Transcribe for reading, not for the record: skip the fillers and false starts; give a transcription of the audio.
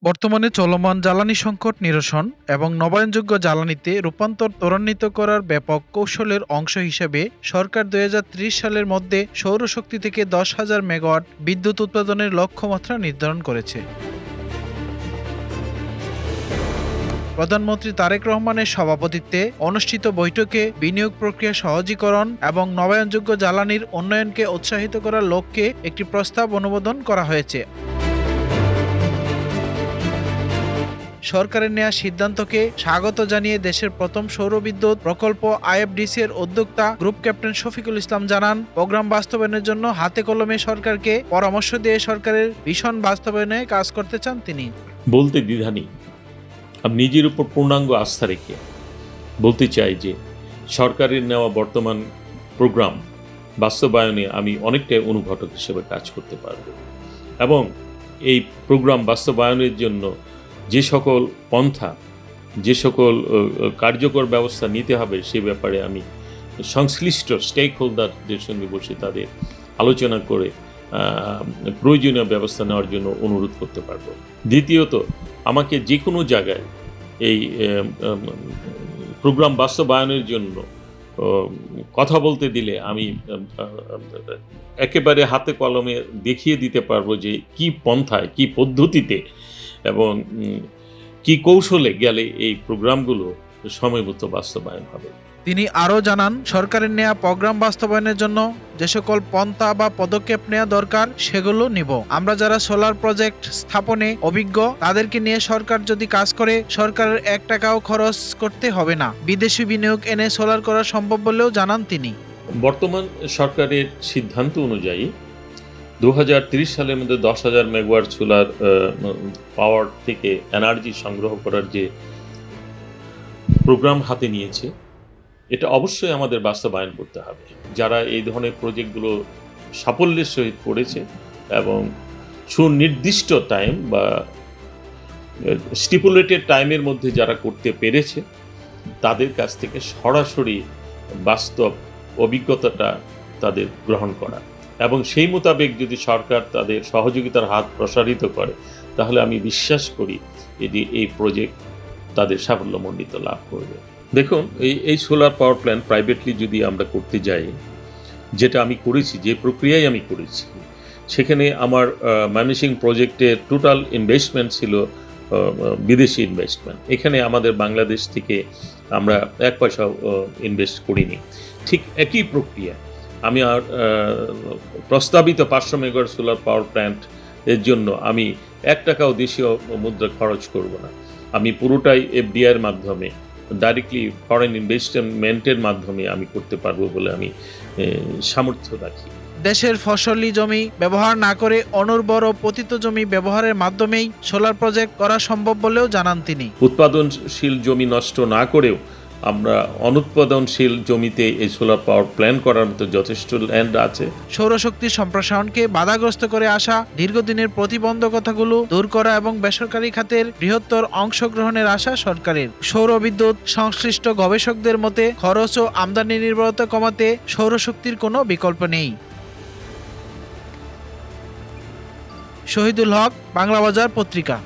বর্তমানে চলমান জ্বালানি সংকট নিরসন এবং নবায়নযোগ্য জ্বালানিতে রূপান্তর ত্বরান্বিত করার ব্যাপক কৌশলের অংশ হিসেবে সরকার ২০৩০ সালের মধ্যে সৌরশক্তি থেকে ১০,০০০ মেগাওয়াট বিদ্যুৎ উৎপাদনের লক্ষ্যমাত্রা নির্ধারণ করেছে। প্রধানমন্ত্রী তারেক রহমানের সভাপতিত্বে অনুষ্ঠিত বৈঠকে বিনিয়োগ প্রক্রিয়া সহজীকরণ এবং নবায়নযোগ্য জ্বালানির উন্নয়নকে উৎসাহিত করার লক্ষ্যে একটি প্রস্তাব অনুমোদন করা হয়েছে। সরকারের নেওয়া সিদ্ধান্তকে স্বাগত জানিয়ে দেশের প্রথম সৌরবিদ্যুৎ প্রকল্প আইএফডিসি এর উদ্যোক্তা গ্রুপ ক্যাপ্টেন শফিকুল ইসলাম জানান, প্রোগ্রাম বাস্তবায়নের জন্য হাতে কলমে সরকারকে পরামর্শ দিয়ে সরকারের ভিশন বাস্তবায়নে কাজ করতে চান তিনি। বলতে দ্বিধা নেই, আমি নিজের উপর পূর্ণাঙ্গ আস্থা রেখে বলতে চাই যে সরকারের নেওয়া বর্তমান প্রোগ্রাম বাস্তবায়নে আমি অনেকটাই অনুঘটক হিসেবে কাজ করতে পারব এবং এই প্রোগ্রাম বাস্তবায়নের জন্য যে সকল পন্থা, যে সকল কার্যকর ব্যবস্থা নিতে হবে সে ব্যাপারে আমি সংশ্লিষ্ট স্টেক হোল্ডারদের সঙ্গে বসে তাদের আলোচনা করে প্রয়োজনীয় ব্যবস্থা নেওয়ার জন্য অনুরোধ করতে পারব। দ্বিতীয়ত, আমাকে যে কোনো জায়গায় এই প্রোগ্রাম বাস্তবায়নের জন্য কথা বলতে দিলে আমি একেবারে হাতে কলমে দেখিয়ে দিতে পারবো যে কি পন্থায়, কি পদ্ধতিতে এবং কি কৌশলে গেলে এই প্রোগ্রামগুলো সময়মতো বাস্তবায়ন হবে। তিনি আরও জানান, সরকারের নেওয়া প্রোগ্রাম বাস্তবায়নের জন্য যে সকল পন্থা বা পদক্ষেপ নেওয়া দরকার সেগুলো নিব। আমরা যারা সোলার প্রজেক্ট স্থাপনে অভিজ্ঞ তাদেরকে নিয়ে সরকার যদি কাজ করে সরকারের ১ টাকাও খরচ করতে হবে না। বিদেশি বিনিয়োগ এনে সোলার করা সম্ভব বলেও জানান তিনি। বর্তমান সরকারের সিদ্ধান্ত অনুযায়ী ২০৩০ সালের মধ্যে ১০,০০০ মেগাওয়াট সোলার পাওয়ার থেকে এনার্জি সংগ্রহ করার যে প্রোগ্রাম হাতে নিয়েছে এটা অবশ্যই আমাদের বাস্তবায়ন করতে হবে। যারা এই ধরনের প্রজেক্টগুলো সাফল্যের সহিত করেছে এবং সুনির্দিষ্ট টাইম বা স্টিপুলেটেড টাইমের মধ্যে যারা করতে পেরেছে তাদের কাছ থেকে সরাসরি বাস্তব অভিজ্ঞতাটা তাদের গ্রহণ করা এবং সেই মোতাবেক যদি সরকার তাদের সহযোগিতার হাত প্রসারিত করে তাহলে আমি বিশ্বাস করি যে এই প্রজেক্ট তাদের সাফল্যমণ্ডিত লাভ করবে। দেখুন, এই সোলার পাওয়ার প্ল্যান্ট প্রাইভেটলি যদি আমরা করতে যাই, যেটা আমি করেছি, যে প্রক্রিয়ায় আমি করেছি, সেখানে আমার ম্যানেজিং প্রজেক্টের টোটাল ইনভেস্টমেন্ট ছিল বিদেশি ইনভেস্টমেন্ট। এখানে আমাদের বাংলাদেশ থেকে আমরা ১ পয়সাও ইনভেস্ট করিনি। ঠিক একই প্রক্রিয়া আমি আর প্রস্তাবিত ৫০০ মেগাওয়াট সোলার পাওয়ার প্ল্যান্ট এর জন্য আমি ১ টাকাও দেশীয় মুদ্রা খরচ করব না। আমি পুরোটাই এফডিআইয়ের মাধ্যমে ডাইরেক্টলি ফরেন ইনভেস্টমেন্টের মাধ্যমে আমি করতে পারবো বলে আমি সামর্থ্য রাখি। দেশের ফসলি জমি ব্যবহার না করে অনুর্বর ও পতিত জমি ব্যবহারের মাধ্যমেই সোলার প্রজেক্ট করা সম্ভব বলেও জানান তিনি। উৎপাদনশীল জমি নষ্ট না করেও আমরা অনুৎপাদনশীল জমিতে এই সোলার পাওয়ার প্ল্যান্ট করার মতো যথেষ্ট ল্যান্ড আছে। সৌরশক্তি সম্প্রসারণকে বাধাগ্রস্ত করে আসা দীর্ঘদিনের প্রতিবন্ধকতাগুলো দূর করা এবং বেসরকারি খাতের বৃহত্তর অংশগ্রহণের আশা সরকারের। সৌর বিদ্যুৎ সংশ্লিষ্ট গবেষকদের মতে খরচ ও আমদানি নির্ভরতা কমাতে সৌরশক্তির কোনো বিকল্প নেই। শহীদুল হক, বাংলা বাজার পত্রিকা।